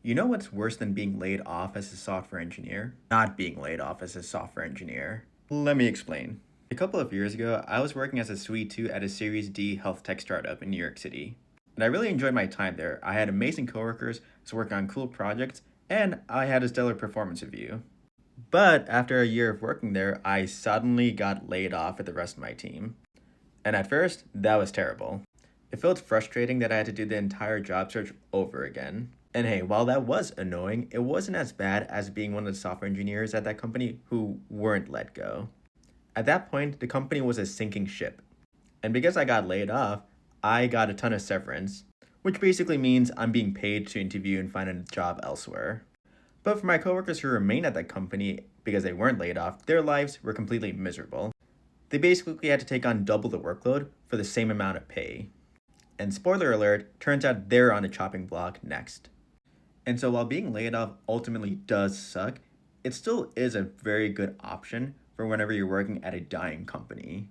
You know what's worse than being laid off as a software engineer? Not being laid off as a software engineer. Let me explain. A couple of years ago, I was working as a Suite 2 at a Series D health tech startup in New York City. And I really enjoyed my time there. I had amazing coworkers, was working on cool projects, and I had a stellar performance review. But after a year of working there, I suddenly got laid off with the rest of my team. And at first, that was terrible. It felt frustrating that I had to do the entire job search over again. And hey, while that was annoying, it wasn't as bad as being one of the software engineers at that company who weren't let go. At that point, the company was a sinking ship. And because I got laid off, I got a ton of severance, which basically means I'm being paid to interview and find a job elsewhere. But for my coworkers who remained at that company because they weren't laid off, their lives were completely miserable. They basically had to take on double the workload for the same amount of pay. And spoiler alert, turns out they're on the chopping block next. And so while being laid off ultimately does suck, it still is a very good option for whenever you're working at a dying company.